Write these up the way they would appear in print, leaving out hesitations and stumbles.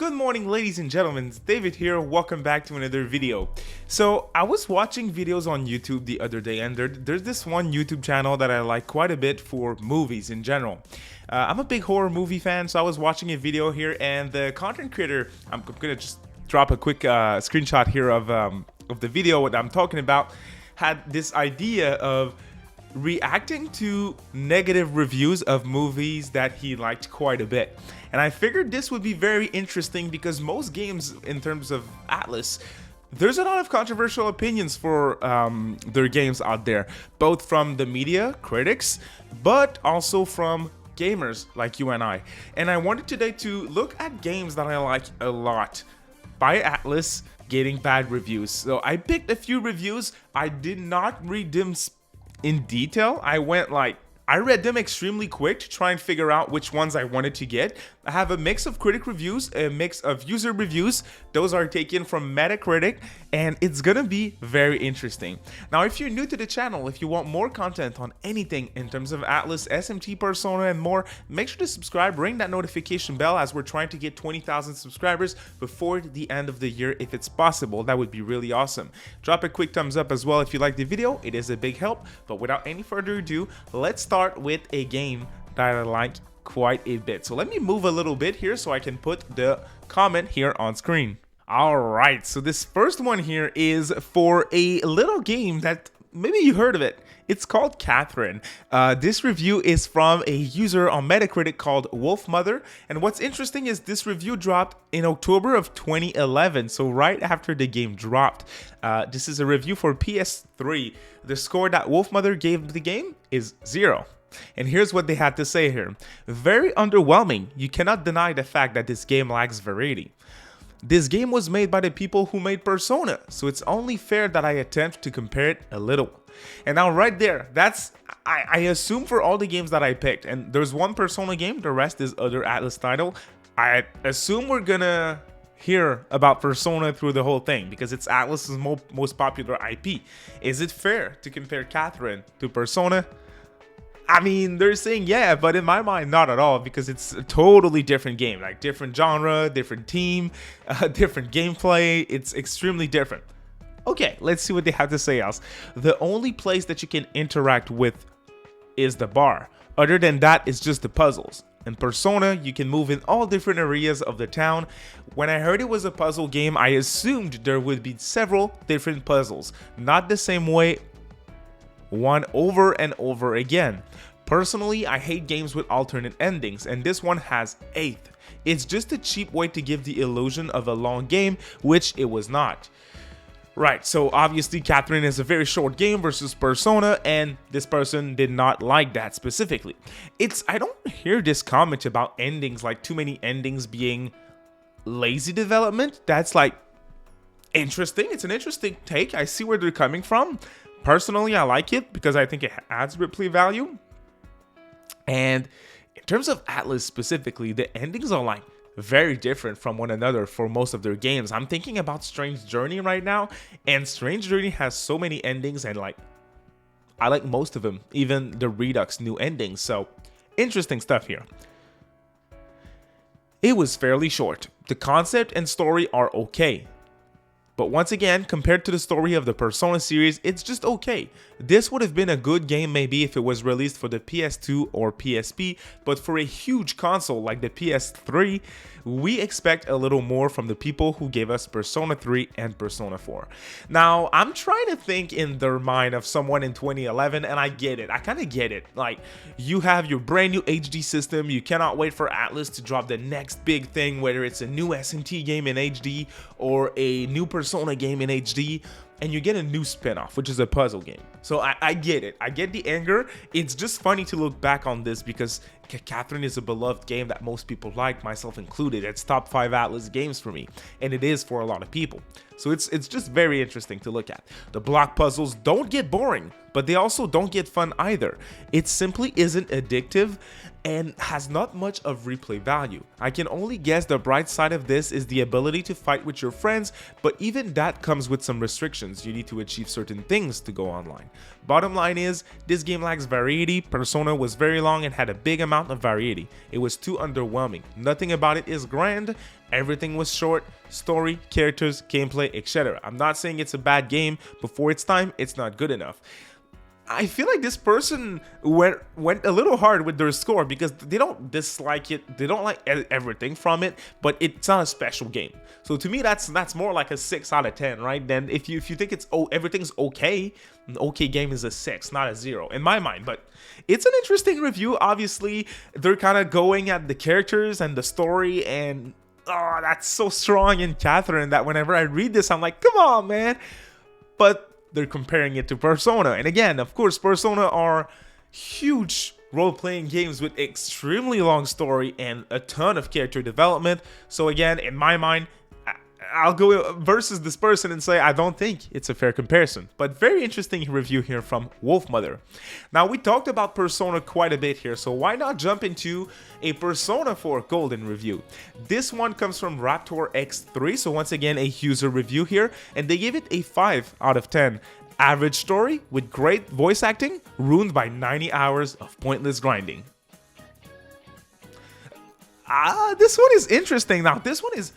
Good morning, ladies and gentlemen, it's David here. Welcome back to another video. So I was watching videos on YouTube the other day, and there's this one YouTube channel that I like quite a bit for movies in general. I'm a big horror movie fan, so I was watching a video here, and the content creator, I'm gonna just drop a quick screenshot here of the video what I'm talking about, had this idea of reacting to negative reviews of movies that he liked quite a bit. And I figured this would be very interesting because most games in terms of Atlus, there's a lot of controversial opinions for their games out there, both from the media, critics, but also from gamers like you and I. And I wanted today to look at games that I like a lot by Atlus getting bad reviews. So I picked a few reviews. I did not read them in detail. I read them extremely quick to try and figure out which ones I wanted to get. I have a mix of critic reviews, a mix of user reviews. Those are taken from Metacritic, and it's gonna be very interesting. Now, if you're new to the channel, if you want more content on anything in terms of Atlus, SMT, Persona, and more, make sure to subscribe, ring that notification bell, as we're trying to get 20,000 subscribers before the end of the year if it's possible. That would be really awesome. Drop a quick thumbs up as well if you like the video. It is a big help. But without any further ado, let's start with a game that I like quite a bit. So let me move a little bit here so I can put the comment here on screen. Alright, so this first one here is for a little game that maybe you heard of it. It's called Catherine. This review is from a user on Metacritic called Wolfmother. And what's interesting is this review dropped in October of 2011, so right after the game dropped. This is a review for PS3. The score that Wolfmother gave the game is 0. And here's what they had to say here. Very underwhelming. You cannot deny the fact that this game lacks variety. This game was made by the people who made Persona, so it's only fair that I attempt to compare it a little. And now right there, that's, I assume for all the games that I picked, and there's one Persona game, the rest is other Atlus title. I assume we're gonna hear about Persona through the whole thing because it's Atlus's most popular IP. Is it fair to compare Catherine to Persona? I mean, they're saying yeah, but in my mind, not at all, because it's a totally different game, like different genre, different team, different gameplay. It's extremely different. Okay, let's see what they have to say else. The only place that you can interact with is the bar. Other than that, it's just the puzzles. In Persona, you can move in all different areas of the town. When I heard it was a puzzle game, I assumed there would be several different puzzles, not the same way, one over and over again. Personally, I hate games with alternate endings, and this one has 8. It's just a cheap way to give the illusion of a long game, which it was not. Right, so obviously Catherine is a very short game versus Persona, and this person did not like that specifically. I don't hear this comment about endings, like too many endings being lazy development. That's like interesting. It's an interesting take. I see where they're coming from. Personally, I like it because I think it adds replay value. And in terms of Atlus specifically, the endings are like very different from one another for most of their games. I'm thinking about Strange Journey right now, and Strange Journey has so many endings, and like I like most of them, even the Redux new endings. So interesting stuff here. It was fairly short. The concept and story are okay. But once again, compared to the story of the Persona series, it's just okay. This would have been a good game maybe if it was released for the PS2 or PSP, but for a huge console like the PS3, we expect a little more from the people who gave us Persona 3 and Persona 4. Now, I'm trying to think in their mind of someone in 2011, and I get it. I kind of get it. Like, you have your brand new HD system, you cannot wait for Atlus to drop the next big thing, whether it's a new SMT game in HD or a new Persona game in HD, and you get a new spin-off, which is a puzzle game. So I get it. I get the anger. It's just funny to look back on this because Catherine is a beloved game that most people like, myself included. It's top 5 Atlus games for me, and it is for a lot of people. So it's just very interesting to look at. The block puzzles don't get boring, but they also don't get fun either. It simply isn't addictive and has not much of replay value. I can only guess the bright side of this is the ability to fight with your friends, but even that comes with some restrictions. You need to achieve certain things to go online. Bottom line is, this game lacks variety. Persona was very long and had a big amount amount of variety. It was too underwhelming. Nothing about it is grand. Everything was short. Story, characters, gameplay, etc. I'm not saying it's a bad game, but for its time, it's not good enough. I feel like this person went a little hard with their score because they don't dislike it, they don't like everything from it, but it's not a special game. So to me, that's more like a 6 out of 10, right? Then if you think it's everything's okay, an okay game is a 6, not a 0 in my mind. But it's an interesting review. Obviously, they're kind of going at the characters and the story, and oh, that's so strong in Catherine that whenever I read this, I'm like, come on, man. But they're comparing it to Persona. And again, of course, Persona are huge role-playing games with extremely long story and a ton of character development. So again, in my mind, I'll go versus this person and say I don't think it's a fair comparison. But very interesting review here from Wolfmother. Now, we talked about Persona quite a bit here, so why not jump into a Persona 4 Golden review? This one comes from Raptor X3, so once again a user review here, and they gave it a 5 out of 10. Average story with great voice acting, ruined by 90 hours of pointless grinding. This one is interesting. Now, this one is,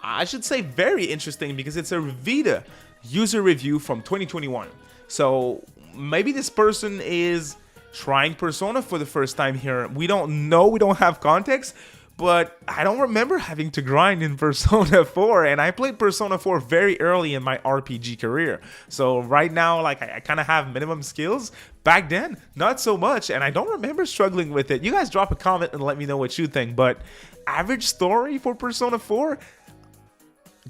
I should say, very interesting because it's a Vita user review from 2021. So maybe this person is trying Persona for the first time here. We don't know, we don't have context, but I don't remember having to grind in Persona 4, and I played Persona 4 very early in my RPG career. So right now, like, I kind of have minimum skills. Back then, not so much, and I don't remember struggling with it. You guys drop a comment and let me know what you think, but average story for Persona 4?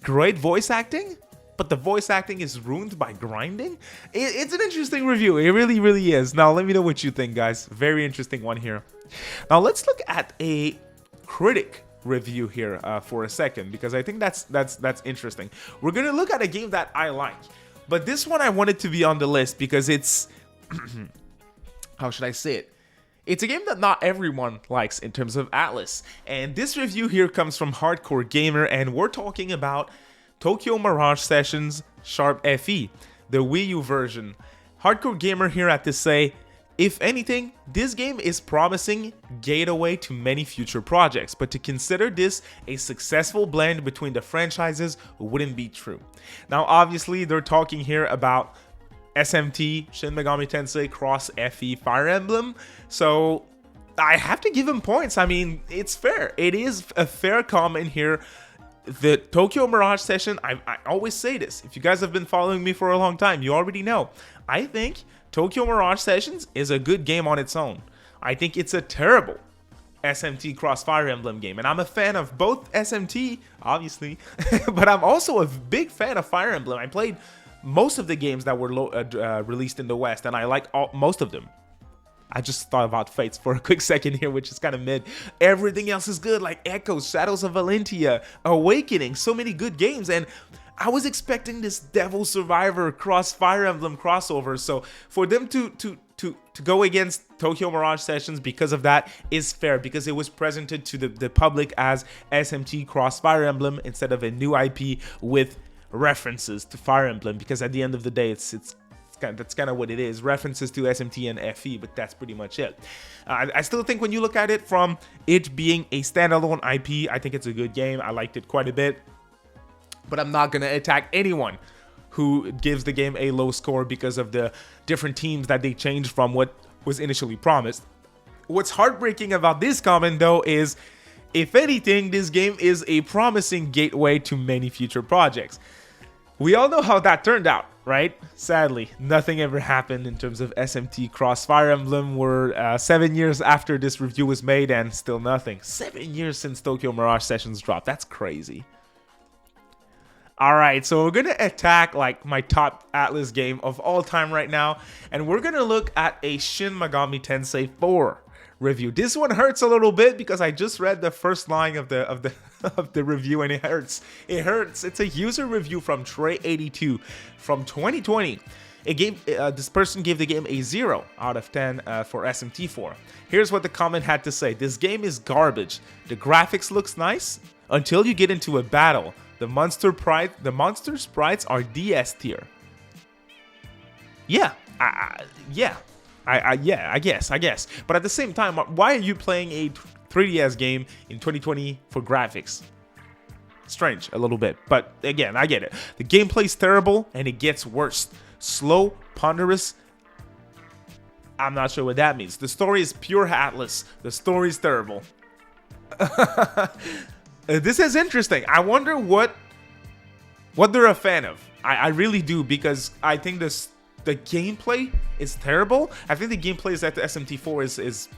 Great voice acting, but the voice acting is ruined by grinding? It's an interesting review. It really, really is. Now, let me know what you think, guys. Very interesting one here. Now, let's look at a critic review here for a second, because I think that's interesting. We're gonna look at a game that I like, but this one I wanted to be on the list because it's how should I say it? It's a game that not everyone likes in terms of Atlus. And this review here comes from Hardcore Gamer, and we're talking about Tokyo Mirage Sessions Sharp FE, the Wii U version. Hardcore Gamer here had to say, if anything, this game is promising gateway to many future projects, but to consider this a successful blend between the franchises wouldn't be true. Now, obviously, they're talking here about SMT, Shin Megami Tensei, Cross FE, Fire Emblem. So I have to give him points. I mean, it's fair. It is a fair comment here. The Tokyo Mirage Session, I always say this. If you guys have been following me for a long time, you already know. I think Tokyo Mirage Sessions is a good game on its own. I think it's a terrible SMT Cross Fire Emblem game. And I'm a fan of both SMT, obviously, but I'm also a big fan of Fire Emblem. I played most of the games that were released in the West, and I like most of them. I just thought about Fates for a quick second here, which is kind of mid. Everything else is good, like Echoes, Shadows of Valentia, Awakening, so many good games, and I was expecting this Devil Survivor Cross Fire Emblem crossover, so for them to go against Tokyo Mirage Sessions because of that is fair, because it was presented to the public as SMT Cross Fire Emblem instead of a new IP with references to Fire Emblem, because at the end of the day, that's kind of what it is, references to SMT and FE, but that's pretty much it. I still think when you look at it from it being a standalone IP, I think it's a good game. I liked it quite a bit, but I'm not gonna attack anyone who gives the game a low score because of the different teams that they changed from what was initially promised. What's heartbreaking about this comment, though, is if anything, this game is a promising gateway to many future projects. We all know how that turned out, right? Sadly, nothing ever happened in terms of SMT Cross Fire Emblem. We're 7 years after this review was made and still nothing. 7 years since Tokyo Mirage Sessions dropped. That's crazy. Alright, so we're going to attack like my top Atlus game of all time right now. And we're going to look at a Shin Megami Tensei 4 review. This one hurts a little bit because I just read the first line of the review, and it hurts. It hurts. It's a user review from Trey82 from 2020. This person gave the game a 0 out of 10 for SMT4. Here's what the comment had to say. This game is garbage. The graphics looks nice until you get into a battle. The monster sprites are DS tier. Yeah. Yeah, I guess. But at the same time, why are you playing a 3DS game in 2020 for graphics? Strange, a little bit. But again, I get it. The gameplay's terrible, and it gets worse. Slow, ponderous. I'm not sure what that means. The story is pure Atlus. The story's terrible. This is interesting. I wonder what they're a fan of. I really do, because I think the gameplay is terrible. I think the gameplay is at the SMT4 is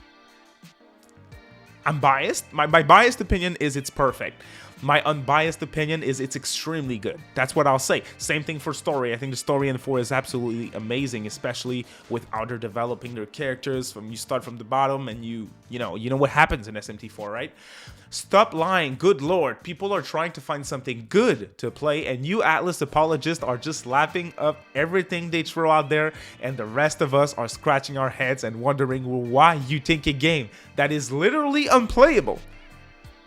I'm biased. My biased opinion is it's perfect. My unbiased opinion is it's extremely good. That's what I'll say. Same thing for story. I think the story in 4 is absolutely amazing, especially with how they're developing their characters. From you start from the bottom, and you know what happens in SMT4, right? Stop lying. Good lord, people are trying to find something good to play, and you Atlus apologists are just lapping up everything they throw out there, and the rest of us are scratching our heads and wondering why you think a game that is literally unplayable.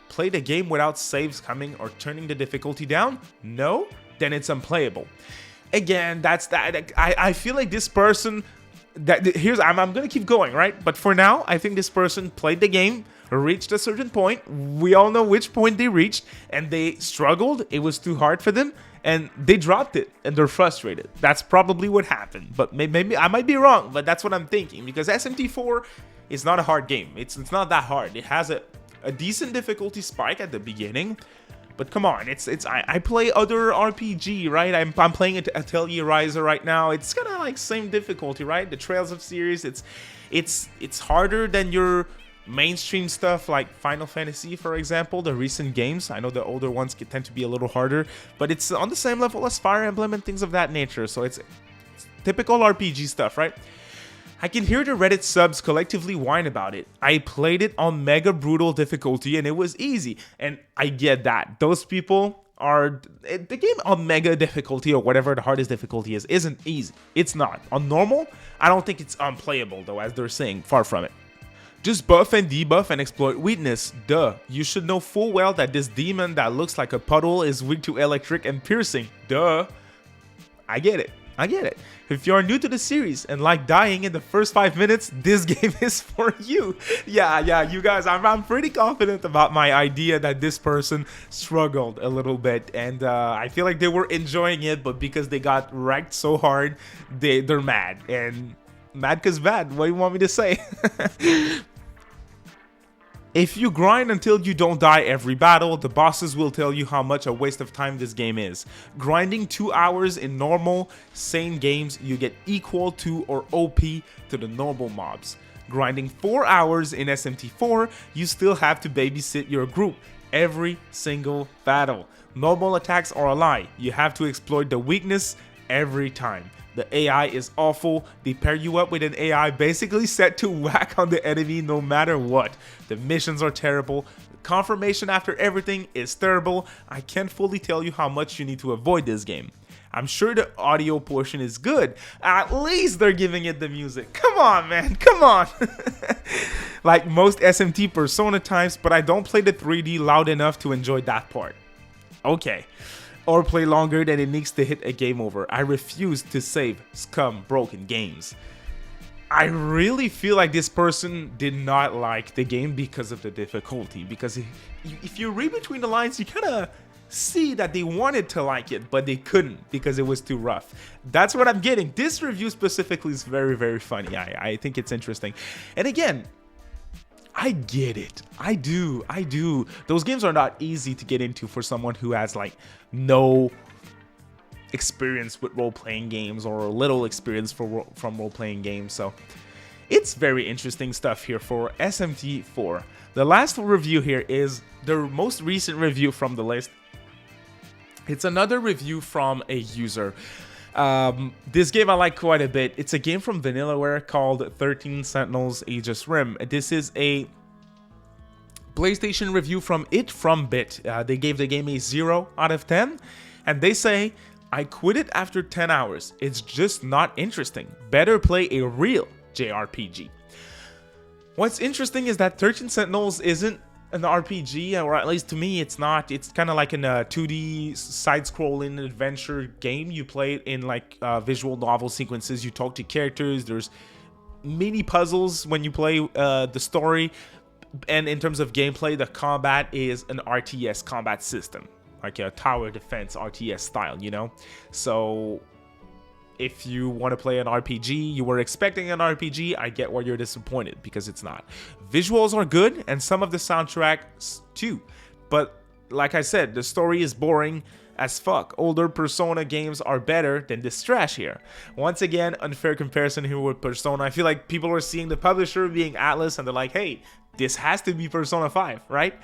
Play the game without saves coming or turning the difficulty down? No? Then it's unplayable. Again, that's that. I feel like this person, I'm gonna keep going, right? But for now, I think this person played the game, reached a certain point. We all know which point they reached, and they struggled. It was too hard for them, and they dropped it, and they're frustrated. That's probably what happened. But maybe I might be wrong, but that's what I'm thinking, because SMT4 is not a hard game. It's not that hard. It has a decent difficulty spike at the beginning, but come on, I play other RPG, right? I'm playing Atelier Riser right now. It's kind of like same difficulty, right? The Trails of series, it's harder than your mainstream stuff like Final Fantasy, for example, the recent games. I know the older ones tend to be a little harder, but it's on the same level as Fire Emblem and things of that nature. So it's typical RPG stuff, right? I can hear the Reddit subs collectively whine about it. I played it on mega brutal difficulty and it was easy. And I get that. Those people are... The game on mega difficulty or whatever the hardest difficulty is isn't easy. It's not. On normal, I don't think it's unplayable though, as they're saying. Far from it. Just buff and debuff and exploit weakness. Duh. You should know full well that this demon that looks like a puddle is weak to electric and piercing. Duh. I get it. I get it. If you're new to the series and like dying in the first 5 minutes, this game is for you. Yeah, you guys, I'm pretty confident about my idea that this person struggled a little bit, and I feel like they were enjoying it, but because they got wrecked so hard, they're mad, and mad cause bad. What do you want me to say? If you grind until you don't die every battle, the bosses will tell you how much a waste of time this game is. Grinding 2 hours in normal, sane games, you get equal to or OP to the normal mobs. Grinding 4 hours in SMT4, you still have to babysit your group every single battle. Normal attacks are a lie. You have to exploit the weakness every time. The AI is awful. They pair you up with an AI basically set to whack on the enemy no matter what. The missions are terrible. The confirmation after everything is terrible. I can't fully tell you how much you need to avoid this game. I'm sure the audio portion is good. At least they're giving it the music. Come on, man. Come on. Like most SMT Persona types, but I don't play the 3D loud enough to enjoy that part. Okay. Or play longer than it needs to hit a game over. I refuse to save scum broken games. I really feel like this person did not like the game because of the difficulty. Because if you read between the lines, you kind of see that they wanted to like it, but they couldn't because it was too rough. That's what I'm getting. This review specifically is very, very funny. I think it's interesting. And again, I get it. I do. Those games are not easy to get into for someone who has like no experience with role-playing games or little experience from role-playing games. So it's very interesting stuff here for SMT4. The last review here is the most recent review from the list. It's another review from a user. This game I like quite a bit. It's a game from Vanillaware called 13 Sentinels Aegis Rim. This is a PlayStation review from Bit. They gave the game a 0 out of 10, and they say, I quit it after 10 hours. It's just not interesting. Better play a real JRPG. What's interesting is that 13 Sentinels isn't an RPG, or at least to me it's not. It's kind of like in a 2D side-scrolling adventure game. You play it in like visual novel sequences. You talk to characters. There's mini puzzles when you play the story, and in terms of gameplay, the combat is an RTS combat system, like a tower defense RTS style, you know? So if you want to play an RPG, you were expecting an RPG, I get why you're disappointed, because it's not. Visuals are good, and some of the soundtracks too, but like I said, the story is boring as fuck. Older Persona games are better than this trash here. Once again, unfair comparison here with Persona. I feel like people are seeing the publisher being Atlus, and they're like, hey, this has to be Persona 5, right?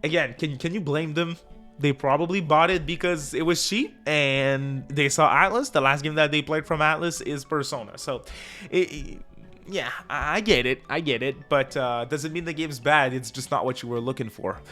Again, can you blame them? They probably bought it because it was cheap and they saw Atlus. The last game that they played from Atlus is Persona. So, yeah, I get it. But doesn't mean the game's bad. It's just not what you were looking for.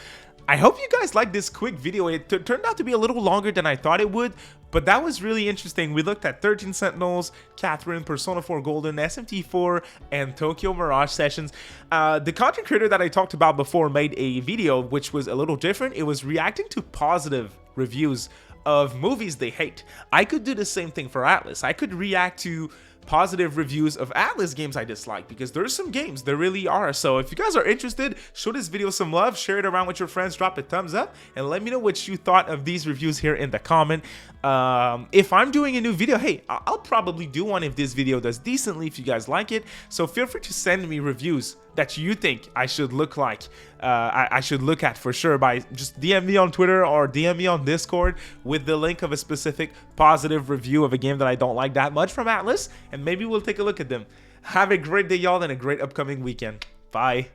I hope you guys liked this quick video. It turned out to be a little longer than I thought it would, but that was really interesting. We looked at 13 Sentinels, Catherine, Persona 4 Golden, SMT4, and Tokyo Mirage Sessions. The content creator that I talked about before made a video which was a little different. It was reacting to positive reviews of movies they hate. I could do the same thing for Atlus. I could react to positive reviews of Atlus games I dislike, because there's some games, there really are. So if you guys are interested, show this video some love, share it around with your friends, drop a thumbs up, and let me know what you thought of these reviews here in the comment. If I'm doing a new video, hey, I'll probably do one if this video does decently, if you guys like it. So feel free to send me reviews that you think I should look like, I should look at for sure, by just DM me on Twitter or DM me on Discord with the link of a specific positive review of a game that I don't like that much from Atlus, and maybe we'll take a look at them. Have a great day, y'all, and a great upcoming weekend. Bye.